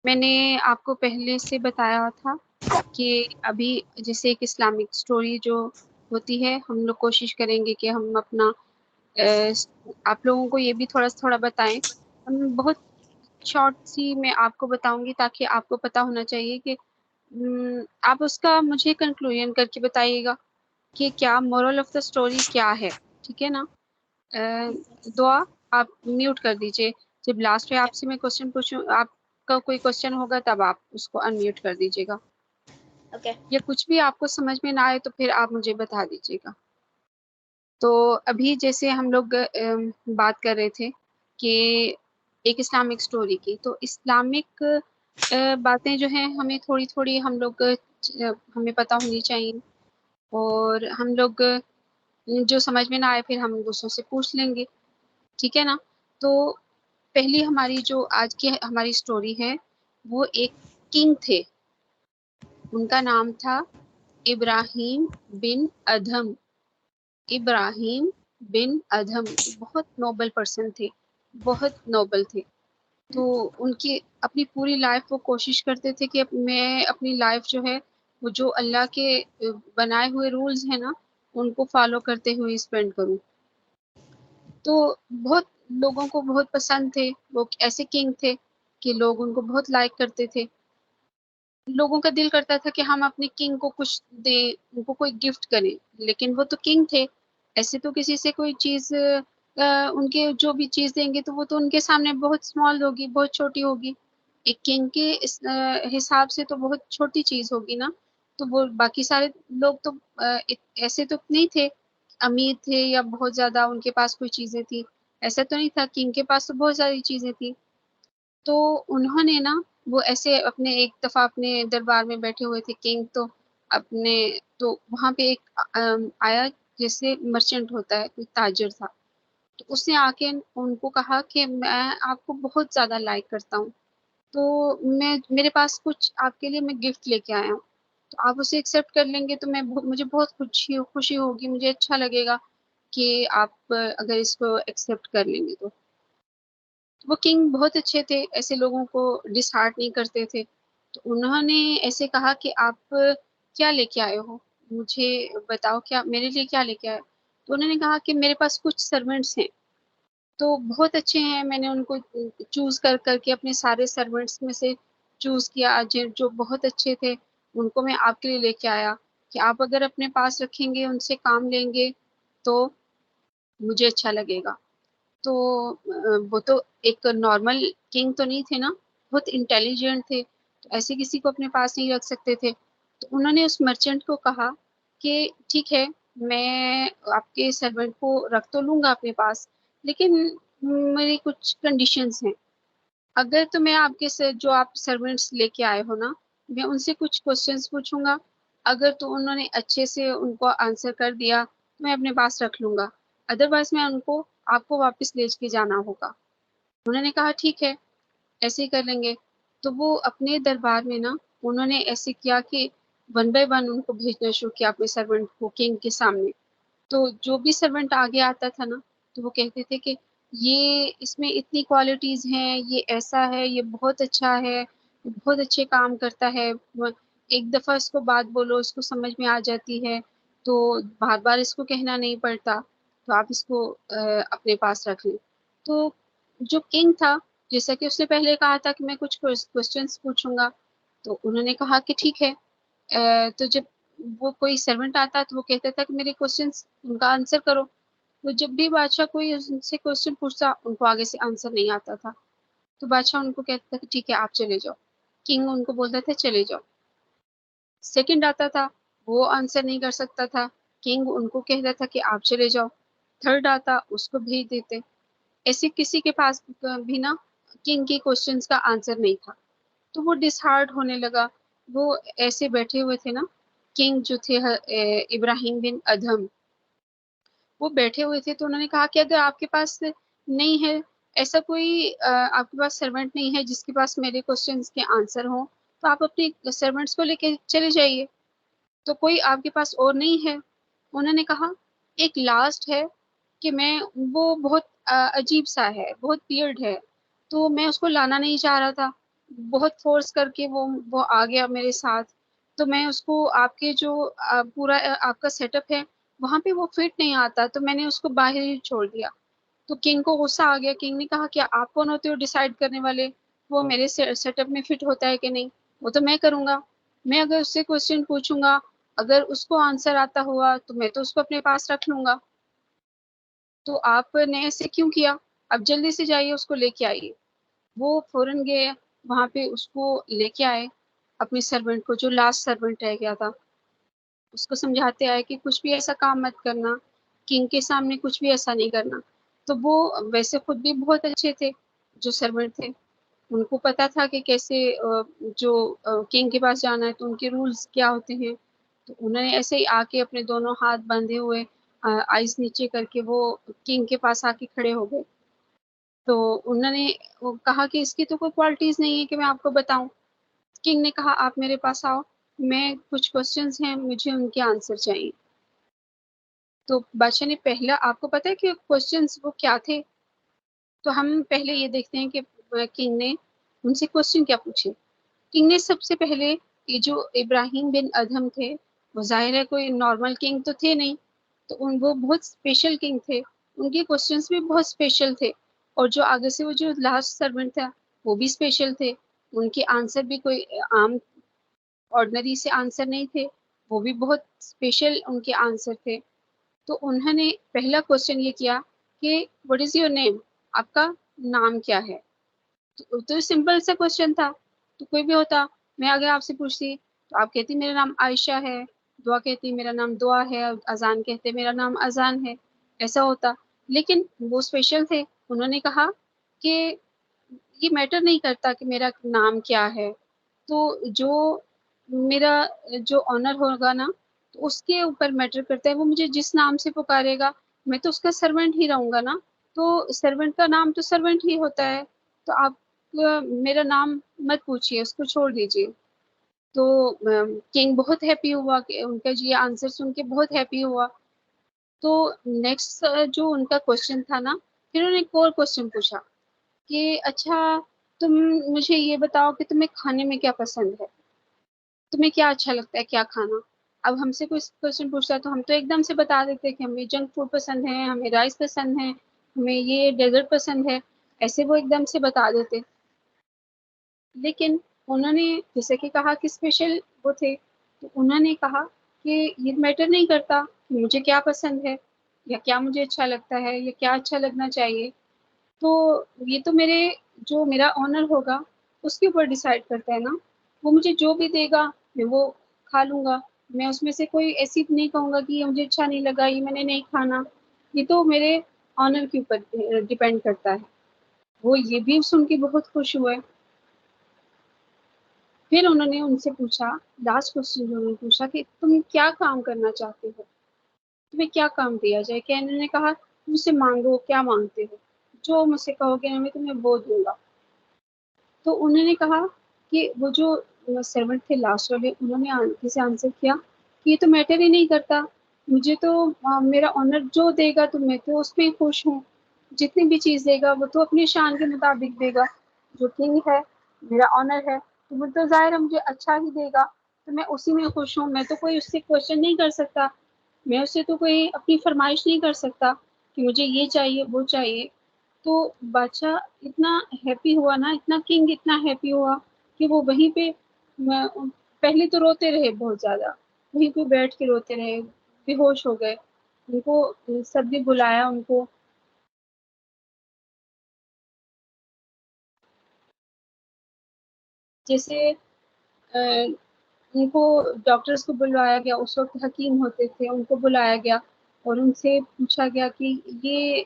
میں نے آپ کو پہلے سے بتایا تھا کہ ابھی جیسے ایک اسلامک سٹوری جو ہوتی ہے، ہم لوگ کوشش کریں گے کہ ہم اپنا آپ لوگوں کو یہ بھی تھوڑا بتائیں۔ ہم بہت شارٹ سی میں آپ کو بتاؤں گی تاکہ آپ کو پتہ ہونا چاہیے کہ آپ اس کا مجھے کنکلوژن کر کے بتائیے گا کہ کیا مورل آف دا اسٹوری کیا ہے، ٹھیک ہے نا؟ دعا آپ میوٹ کر دیجئے، جب لاسٹ میں آپ سے میں کوشچن پوچھوں، آپ کا کوئی کوشچن ہوگا تب آپ اس کو انمیوٹ کر دیجئے گا، اوکے یا کچھ بھی آپ کو سمجھ میں نہ آئے تو پھر آپ مجھے بتا دیجئے گا۔ تو ابھی جیسے ہم لوگ بات کر رہے تھے کہ ایک اسلامک سٹوری کی، تو اسلامک باتیں جو ہیں ہمیں تھوڑی ہم لوگ ہمیں پتہ ہونی چاہیے، اور ہم لوگ جو سمجھ میں نہ آئے پھر ہم دوسروں سے پوچھ لیں گے، ٹھیک ہے نا؟ تو پہلی ہماری جو آج کی ہماری سٹوری ہے وہ ایک کنگ تھے، ان کا نام تھا ابراہیم بن ادھم۔ ابراہیم بن ادھم بہت نوبل پرسن تھے، بہت نوبل تھے۔ تو ان کی اپنی پوری لائف وہ کوشش کرتے تھے کہ میں اپنی لائف جو ہے وہ جو اللہ کے بنائے ہوئے رولز ہیں نا ان کو فالو کرتے ہوئے اسپینڈ کروں۔ تو بہت لوگوں کو بہت پسند تھے، وہ ایسے کنگ تھے کہ لوگ ان کو بہت لائک کرتے تھے۔ لوگوں کا دل کرتا تھا کہ ہم اپنے کنگ کو کچھ دیں، ان کو کوئی گفٹ کریں، لیکن وہ تو کنگ تھے، ایسے تو کسی سے کوئی چیز ان کے جو بھی چیز دیں گے تو وہ تو ان کے سامنے بہت اسمال ہوگی، بہت چھوٹی ہوگی، ایک کنگ کے حساب سے تو بہت چھوٹی چیز ہوگی نا۔ تو وہ باقی سارے لوگ تو ایسے تو نہیں تھے، امیر تھے یا بہت زیادہ ان کے پاس کوئی چیزیں تھی، ایسا تو نہیں تھا، کنگ کے پاس تو بہت ساری چیزیں تھی۔ تو انہوں نے نا وہ ایسے اپنے ایک دفعہ اپنے دربار میں بیٹھے ہوئے تھے کنگ، تو اپنے تو وہاں پہ ایک آیا جیسے مرچنٹ ہوتا ہے، کوئی تاجر تھا، تو اس نے آ کے ان کو کہا کہ میں آپ کو بہت زیادہ لائک کرتا ہوں، تو میرے پاس کچھ آپ کے لیے میں گفٹ لے کے آیا ہوں، تو آپ اسے ایکسیپٹ کر لیں گے تو مجھے بہت خوشی ہوگی، مجھے اچھا لگے گا کہ آپ اگر اس کو ایکسیپٹ کر لیں گے تو۔ وہ کنگ بہت اچھے تھے، ایسے لوگوں کو ڈس ہارٹ نہیں کرتے تھے، تو انہوں نے ایسے کہا کہ آپ کیا لے کے آئے ہو، مجھے بتاؤ کیا میرے لیے کیا لے کے آئے؟ تو انہوں نے کہا کہ میرے پاس کچھ سرونٹس ہیں، تو بہت اچھے ہیں، میں نے ان کو چوز کر کے اپنے سارے سرونٹس میں سے چوز کیا جو بہت اچھے تھے، ان کو میں آپ کے لیے لے کے آیا کہ آپ اگر اپنے پاس رکھیں گے، ان سے کام لیں گے تو مجھے اچھا لگے گا۔ تو وہ تو ایک نارمل کنگ تو نہیں تھے نا، بہت انٹیلیجنٹ تھے، تو ایسے کسی کو اپنے پاس نہیں رکھ سکتے تھے۔ تو انہوں نے اس مرچنٹ کو کہا کہ ٹھیک ہے، میں آپ کے سرونٹ کو رکھ تو لوں گا اپنے پاس، لیکن میری کچھ کنڈیشنز ہیں۔ اگر تو میں آپ کے جو آپ سرونٹس لے کے آئے ہو نا، میں ان سے کچھ کوشچنس پوچھوں گا، اگر تو انہوں نے اچھے سے ان کو آنسر کر دیا تو میں اپنے پاس رکھ لوں گا، ادروائز میں ان کو آپ کو واپس لے کے جانا ہوگا۔ انہوں نے کہا ٹھیک ہے، ایسے ہی کر لیں گے۔ تو وہ اپنے دربار میں نا انہوں نے ایسے کیا کہ ون بائی ون ان کو بھیجنا شروع کیا اپنے سرونٹ کو کنگ کے سامنے۔ تو جو بھی سرونٹ آگے آتا تھا نا تو وہ کہتے تھے کہ یہ اس میں اتنی کوالٹیز ہیں، یہ ایسا ہے، یہ بہت اچھا ہے، بہت اچھے کام کرتا ہے، ایک دفعہ اس کو بات بولو اس کو سمجھ میں آ جاتی ہے، تو بار بار اس کو کہنا نہیں پڑتا، تو آپ اس کو اپنے پاس رکھ لیں۔ تو جو کنگ تھا، جیسا کہ اس نے پہلے کہا تھا کہ میں کچھ کوشچنس پوچھوں گا، تو انہوں نے کہا کہ ٹھیک ہے۔ تو جب وہ کوئی سرونٹ آتا تو وہ کہتا تھا کہ میرے کوشچنس ان کا آنسر کرو، تو جب بھی بادشاہ کوئی ان سے کوشچن پوچھتا ان کو آگے سے آنسر نہیں آتا تھا، تو بادشاہ ان کو کہتا تھا کہ ٹھیک ہے آپ چلے جاؤ، کنگ ان کو بولتا تھا چلے جاؤ۔ سیکنڈ آتا تھا، وہ آنسر نہیں کر سکتا تھا، کنگ ان کو کہتا تھا کہ آپ چلے جاؤ۔ تھرڈ آتا، اس کو بھیج دیتے۔ ایسے کسی کے پاس بھی نا کنگ کے کوشچنس کا آنسر نہیں تھا، تو وہ ڈس ہارٹ ہونے لگا۔ وہ ایسے بیٹھے ہوئے تھے نا، کنگ جو تھے ابراہیم بن ادھم، وہ بیٹھے ہوئے تھے، تو انہوں نے کہا کہ اگر آپ کے پاس نہیں ہے، ایسا کوئی آپ کے پاس سرونٹ نہیں ہے جس کے پاس میرے کوشچنس کے آنسر ہوں، تو آپ اپنے سرونٹس کو لے کے چلے جائیے۔ تو کوئی آپ کے پاس اور نہیں ہے؟ انہوں نے کہا ایک لاسٹ ہے کہ میں وہ بہت عجیب سا ہے، بہت ویئرڈ ہے، تو میں اس کو لانا نہیں چاہ رہا تھا، بہت فورس کر کے وہ آ گیا میرے ساتھ، تو میں اس کو آپ کے جو پورا آپ کا سیٹ اپ ہے وہاں پہ وہ فٹ نہیں آتا، تو میں نے اس کو باہر ہی چھوڑ دیا۔ تو کنگ کو غصہ آ گیا، کنگ نے کہا کیا آپ کون ہوتے ہو ڈیسائیڈ کرنے والے وہ میرے سیٹ اپ میں فٹ ہوتا ہے کہ نہیں، وہ تو میں کروں گا، میں اگر اس سے کوشچن پوچھوں گا، اگر اس کو آنسر آتا ہوا تو میں تو اس کو اپنے پاس رکھ لوں گا، تو آپ نے ایسے کیوں کیا، اب جلدی سے جائیے اس کو لے کے آئیے۔ وہ فوراً گئے وہاں پہ، اس کو لے کے آئے اپنے سرونٹ کو جو لاسٹ سرونٹ رہ گیا تھا، اس کو سمجھاتے آئے کہ کچھ بھی ایسا کام مت کرنا، کنگ کے سامنے کچھ بھی ایسا نہیں کرنا۔ تو وہ ویسے خود بھی بہت اچھے تھے جو سرونٹ تھے، ان کو پتا تھا کہ کیسے جو کنگ کے پاس جانا ہے تو ان کے رولز کیا ہوتے ہیں، تو انہوں نے ایسے ہی آ کے اپنے دونوں ہاتھ بندھے ہوئے آئیز نیچے کر کے وہ کنگ کے پاس آ کے کھڑے ہو گئے۔ تو انہوں نے کہا کہ اس کی تو کوئی کوالٹیز نہیں ہے کہ میں آپ کو بتاؤں۔ کنگ نے کہا آپ میرے پاس آؤ، میں کچھ کوسچنز ہیں مجھے ان کے آنسر چاہیے۔ تو بادشاہ نے پہلا، آپ کو پتا ہے کہ کوسچنز وہ کیا تھے؟ تو ہم پہلے یہ دیکھتے ہیں کہ کنگ نے ان سے کوسچن کیا پوچھے۔ کنگ نے سب سے پہلے یہ جو ابراہیم بن ادہم تھے، وہ ظاہر ہے کوئی نارمل کنگ تو تھے نہیں، تو وہ بہت اسپیشل کنگ تھے، ان کے کوسچنس بھی بہت اسپیشل تھے، اور جو آگے سے وہ جو لاسٹ سرونٹ تھا وہ بھی اسپیشل تھے، ان کے آنسر بھی کوئی عام آرڈنری سے آنسر نہیں تھے، وہ بھی بہت اسپیشل ان کے آنسر تھے۔ تو انہوں نے پہلا کوسچن یہ کیا کہ واٹ از یور نیم، آپ کا نام کیا ہے؟ تو سمپل سا کوسچن تھا، تو کوئی بھی ہوتا، میں اگر آپ سے پوچھتی تو آپ کہتی میرا نام عائشہ ہے، دعا کہتی میرا نام دعا ہے، اذان کہتے میرا نام اذان ہے، ایسا ہوتا۔ لیکن وہ اسپیشل تھے، انہوں نے کہا کہ یہ میٹر نہیں کرتا کہ میرا نام کیا ہے، تو جو میرا جو آنر ہوگا نا تو اس کے اوپر میٹر کرتا ہے، وہ مجھے جس نام سے پکارے گا میں تو اس کا سرونٹ ہی رہوں گا نا، تو سرونٹ کا نام تو سرونٹ ہی ہوتا ہے، تو آپ میرا نام مت پوچھیے، اس کو چھوڑ دیجیے۔ تو کنگ بہت ہیپی ہوا کہ ان کا یہ آنسر سن کے بہت ہیپی ہوا۔ تو نیکسٹ جو ان کا کوشچن تھا نا، پھر انہوں نے ایک اور کوشچن پوچھا کہ اچھا تم مجھے یہ بتاؤ کہ تمہیں کھانے میں کیا پسند ہے، تمہیں کیا اچھا لگتا ہے کیا کھانا۔ اب ہم سے کوئی کوشچن پوچھتا ہے تو ہم تو ایک دم سے بتا دیتے کہ ہمیں جنک فوڈ پسند ہے، ہمیں رائس پسند ہے، ہمیں یہ ڈیزرٹ پسند ہے، ایسے وہ ایک دم سے بتا دیتے۔ لیکن انہوں نے جیسے کہ کہا کہ اسپیشل وہ تھے، تو انہوں نے کہا کہ یہ میٹر نہیں کرتا کہ مجھے کیا پسند ہے یا کیا مجھے اچھا لگتا ہے یا کیا اچھا لگنا چاہیے، تو یہ تو جو میرا آنر ہوگا اس کے اوپر ڈیسائیڈ کرتا ہے نا، وہ مجھے جو بھی دے گا میں وہ کھا لوں گا، میں اس میں سے کوئی ایسی نہیں کہوں گا کہ یہ مجھے اچھا نہیں لگا، یہ میں نے نہیں کھانا، یہ تو میرے آنر کے اوپر ڈیپینڈ کرتا ہے۔ وہ یہ بھی سن کے بہت خوش ہوئے۔ پھر انہوں نے ان سے پوچھا، لاسٹ کوسچن جو انہوں نے پوچھا کہ تم کیا کام کرنا چاہتے ہو، تمہیں کیا کام دیا جائے، کہ انہوں نے کہا مجھ سے مانگو، کیا مانگتے ہو، جو مجھ سے کہو گے میں تمہیں وہ دوں گا۔ تو انہوں نے کہا کہ وہ جو سرونٹ تھے لاسٹ والے، انہوں نے آنٹی سے آنسر کیا کہ یہ تو میٹر ہی نہیں کرتا، مجھے تو میرا آنر جو دے گا تو میں تو اس میں خوش ہوں، جتنی بھی چیز دے گا وہ تو اپنی شان کے مطابق دے گا، جو کنگ ہے میرا آنر ہے تو وہ تو ظاہر ہے مجھے اچھا ہی دے گا، تو میں اسی میں خوش ہوں، میں تو کوئی اس سے کوشچن نہیں کر سکتا، میں اس سے تو کوئی اپنی فرمائش نہیں کر سکتا کہ مجھے یہ چاہیے وہ چاہیے۔ تو بادشاہ اتنا ہیپی ہوا نا، اتنا کنگ اتنا ہیپی ہوا کہ وہ وہیں پہ پہلے تو روتے رہے بہت زیادہ، وہیں پہ بیٹھ کے روتے رہے، بے ہوش ہو گئے، ان کو سب نے بلایا ان کو، جیسے ان کو ڈاکٹرز کو بلوایا گیا، اس وقت حکیم ہوتے تھے، ان کو بلایا گیا اور ان سے پوچھا گیا کہ یہ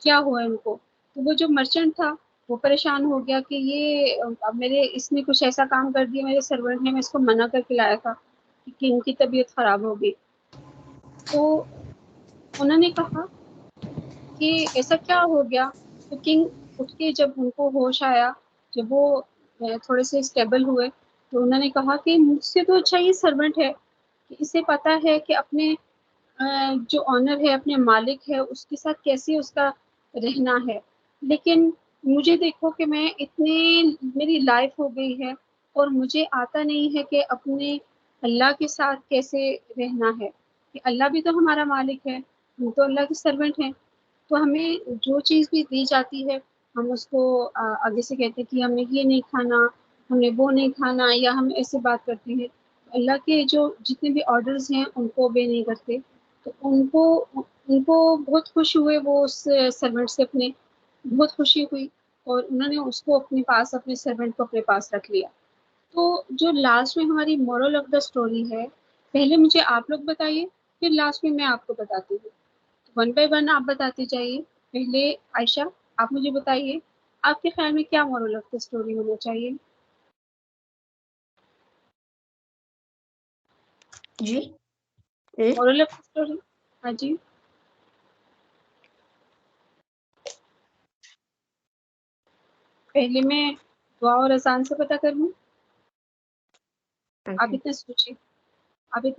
کیا ہوا ان کو، تو وہ جو مرچنٹ تھا وہ پریشان ہو گیا کہ یہ اب اس نے کچھ ایسا کام کر دیا میرے سرونٹ نے، میں اس کو منع کر کے لایا تھا کہ ان کی طبیعت خراب ہوگی۔ تو انہوں نے کہا کہ ایسا کیا ہو گیا، تو کنگ اٹھ کے جب ان کو ہوش آیا، جب وہ تھوڑے سے اسٹیبل ہوئے، تو انہوں نے کہا کہ مجھ سے تو اچھا یہ سرونٹ ہے کہ اسے پتا ہے کہ اپنے جو آنر ہے، اپنے مالک ہے، اس کے ساتھ کیسے اس کا رہنا ہے، لیکن مجھے دیکھو کہ میں اتنی میری لائف ہو گئی ہے اور مجھے آتا نہیں ہے کہ اپنے اللہ کے ساتھ کیسے رہنا ہے، کہ اللہ بھی تو ہمارا مالک ہے، ہم تو اللہ کے سرونٹ ہیں، تو ہمیں جو چیز بھی دی جاتی ہے ہم اس کو آگے سے کہتے ہیں کہ ہمیں یہ نہیں کھانا، ہمیں وہ نہیں کھانا، یا ہم ایسے بات کرتے ہیں، اللہ کے جو جتنے بھی آرڈرز ہیں ان کو اوبے نہیں کرتے، تو ان کو بہت خوش ہوئے وہ اس سرونٹ سے، اپنے بہت خوشی ہوئی اور انہوں نے اس کو اپنے پاس، اپنے سرونٹ کو اپنے پاس رکھ لیا۔ تو جو لاسٹ میں ہماری مورل آف دا اسٹوری ہے، پہلے مجھے آپ لوگ بتائیے، پھر لاسٹ میں آپ کو بتاتی ہوں، ون بائی ون آپ بتاتے جائیے۔ پہلے عائشہ آپ مجھے بتائیے آپ کے خیال میں کیا مورل آف دا اسٹوری ہونا چاہیے؟ جی مورل آف دا اسٹوری، ہاں جی، پہلے میں دعا اور اذان سے پتہ کر لوں۔ آپ اتنا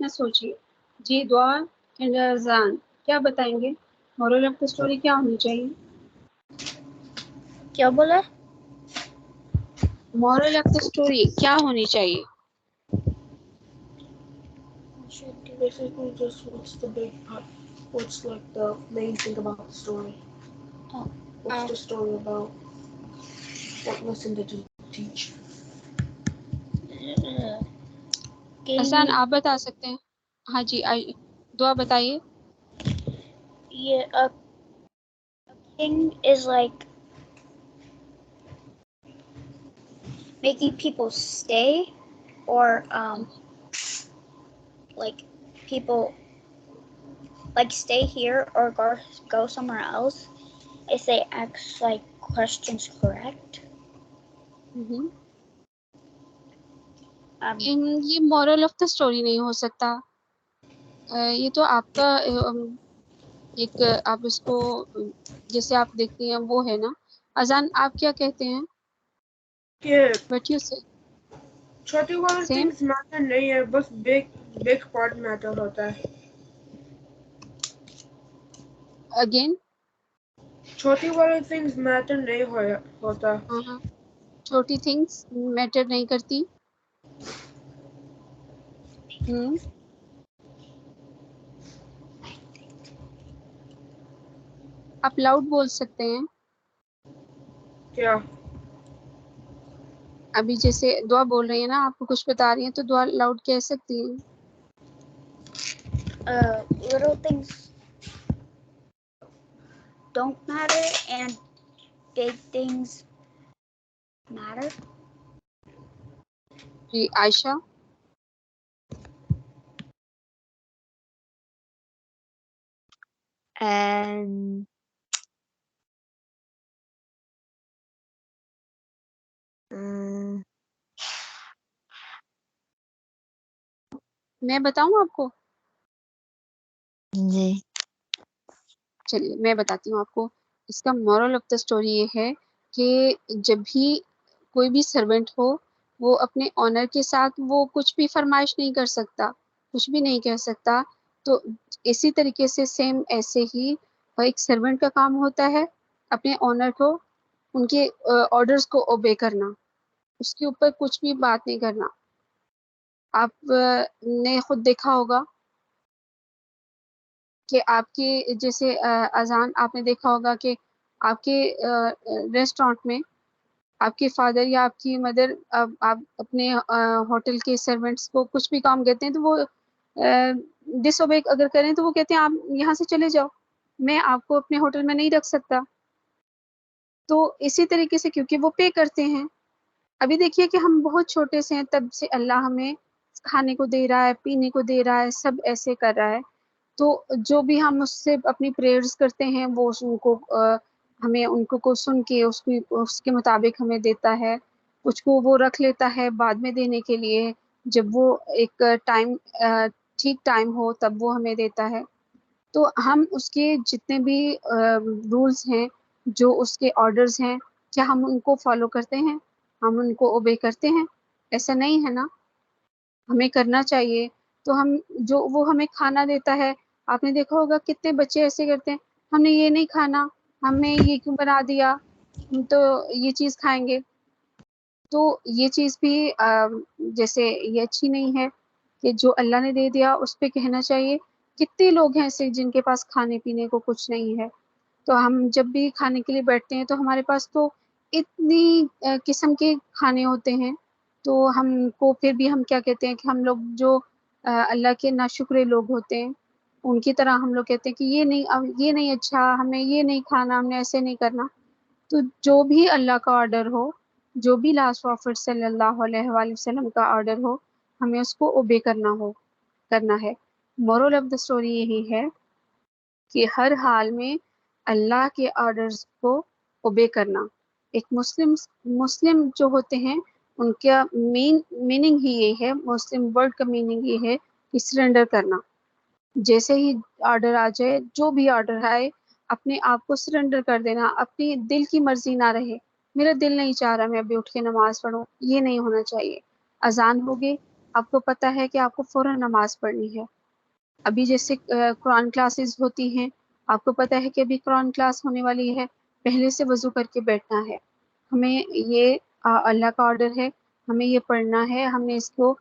سوچیے جی، دعا اینڈ اذان کیا بتائیں گے؟ مورل آف دا اسٹوری کیا ہونی چاہیے؟ کیا بولا؟ مورل آف دا اسٹوری کیا ہونی چاہیے؟ Basically just what's like the main thing about the story. What's the story about? What lesson did you teach? حسان آپ بتا سکتے ہیں؟ ہاں جی، دعا بتائیے۔ Yeah, a king is like making people stay, or like people like stay here or go somewhere else if they ask like questions correct. یہ moral of the story نہیں ہو سکتا، یہ تو آپ کا ایک، آپ اس کو جیسے آپ دیکھتی ہیں وہ ہے نا۔ اذان آپ کیا کہتے ہیں؟ کہ بٹ یو سے چھوٹی والی سیم تھنگس میٹر نہیں ہے، بس بگ پارٹ میٹر ہوتا ہے۔ اگین چھوٹی والی تھنگس میٹر نہیں ہوتا۔ ہاں، چھوٹی تھنگس میٹر نہیں کرتی۔ آپ لاؤڈ بول سکتے ہیں، کیا؟ ابھی جیسے دعا بول رہی ہیں نا، آپ کو کچھ بتا رہی ہیں تو دعا لاؤڈ کہہ سکتی ہیں۔ Little things don't matter and big things matter. G Aisha, And میں بتاؤں آپ کو؟ جی چلیے میں بتاتی ہوں آپ کو۔ اس کا مورل آف دا اسٹوری یہ ہے کہ جب بھی کوئی بھی سرونٹ ہو، وہ اپنے آنر کے ساتھ وہ کچھ بھی فرمائش نہیں کر سکتا، کچھ بھی نہیں کہہ سکتا۔ تو اسی طریقے سے سیم ایسے ہی ایک سرونٹ کا کام ہوتا ہے اپنے آنر کو، ان کے آرڈرز کو اوبے کرنا، اس کے اوپر کچھ بھی بات نہیں کرنا۔ آپ نے خود دیکھا ہوگا کہ آپ کے جیسے اذان، آپ نے دیکھا ہوگا کہ آپ کے ریسٹورانٹ میں آپ کے فادر یا آپ کی مدر، آپ اپنے ہوٹل کے سرونٹس کو کچھ بھی کام کہتے ہیں تو وہ ڈس اوبے اگر کریں تو وہ کہتے ہیں آپ یہاں سے چلے جاؤ، میں آپ کو اپنے ہوٹل میں نہیں رکھ سکتا۔ تو اسی طریقے سے کیونکہ وہ پے کرتے ہیں۔ ابھی دیکھیے کہ ہم بہت چھوٹے سے ہیں، تب سے اللہ ہمیں کھانے کو دے رہا ہے، پینے کو دے رہا ہے، سب ایسے کر رہا ہے۔ تو جو بھی ہم اس سے اپنی پریئرز کرتے ہیں وہ ان کو ہمیں ان کو سن کے اس کے مطابق ہمیں دیتا ہے، کچھ کو وہ رکھ لیتا ہے بعد میں دینے کے لیے، جب وہ ایک ٹائم ٹھیک ٹائم ہو تب وہ ہمیں دیتا ہے۔ تو ہم اس کے جتنے بھی رولز ہیں، جو اس کے آرڈرز ہیں، کیا ہم ان کو فالو کرتے ہیں؟ ہم ان کو اوبے کرتے ہیں؟ ایسا نہیں ہے نا، ہمیں کرنا چاہیے۔ تو ہم جو وہ ہمیں کھانا دیتا ہے، آپ نے دیکھا ہوگا کتنے بچے ایسے کرتے ہیں، ہم نے یہ نہیں کھانا، ہمیں یہ کیوں بنا دیا، تو یہ چیز کھائیں گے. تو یہ چیز بھی جیسے یہ اچھی نہیں ہے کہ جو اللہ نے دے دیا اس پہ کہنا چاہیے. کتنے لوگ ہیں ایسے جن کے پاس کھانے پینے کو کچھ نہیں ہے, تو ہم جب بھی کھانے کے لیے بیٹھتے ہیں تو ہمارے پاس تو اتنی قسم کے کھانے ہوتے ہیں, تو ہم کو پھر بھی ہم کیا کہتے ہیں کہ ہم لوگ جو اللہ کے ناشکرے لوگ ہوتے ہیں ان کی طرح ہم لوگ کہتے ہیں کہ یہ نہیں اچھا, ہمیں یہ نہیں کھانا, ہم نے ایسے نہیں کرنا. تو جو بھی اللہ کا آرڈر ہو, جو بھی لاسٹ پروفٹ صلی اللہ علیہ وآلہ وسلم کا آرڈر ہو, ہمیں اس کو اوبے کرنا ہے. مورل آف دا اسٹوری یہی ہے کہ ہر حال میں اللہ کے آرڈرز کو اوبے کرنا. ایک مسلم جو ہوتے ہیں ان کا میننگ ہی یہ ہے, مسلم ورڈ کا میننگ یہ ہے کہ سرنڈر کرنا. جیسے ہی آرڈر آ جائے, جو بھی آرڈر آئے, اپنے آپ کو سرنڈر کر دینا. اپنی دل کی مرضی نہ رہے, میرا دل نہیں چاہ رہا میں ابھی اٹھ کے نماز پڑھوں, یہ نہیں ہونا چاہیے. اذان ہوگی, آپ کو پتہ ہے کہ آپ کو فوراً نماز پڑھنی ہے. ابھی جیسے قرآن کلاسز ہوتی ہیں, آپ کو پتہ ہے کہ ابھی قرآن کلاس ہونے والی ہے, پہلے سے وضو کر کے بیٹھنا ہے. ہمیں یہ اللہ کا آرڈر ہے, ہمیں یہ پڑھنا ہے. ہم نے اس کو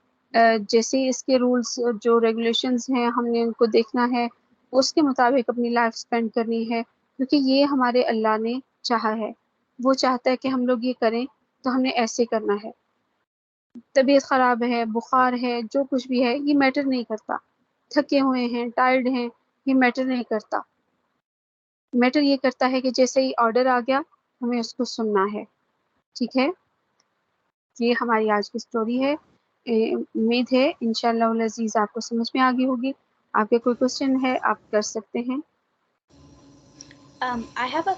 جیسے اس کے رولز جو ریگولیشنز ہیں ہم نے ان کو دیکھنا ہے, اس کے مطابق اپنی لائف سپینڈ کرنی ہے, کیونکہ یہ ہمارے اللہ نے چاہا ہے. وہ چاہتا ہے کہ ہم لوگ یہ کریں تو ہم نے ایسے کرنا ہے. طبیعت خراب ہے, بخار ہے, جو کچھ بھی ہے, یہ میٹر نہیں کرتا. تھکے ہوئے ہیں, ٹائرڈ ہیں, یہ میٹر نہیں کرتا. میٹر یہ کرتا ہے کہ جیسے ہی آرڈر آ گیا ہمیں اس کو سننا ہے. ٹھیک ہے, یہ ہماری آج کی سٹوری ہے. امید ہے انشاءاللہ العزیز آپ کو سمجھ میں آ گئی ہوگی. آپ کے کوئی کوشچن ہے آپ کر سکتے ہیں. I have a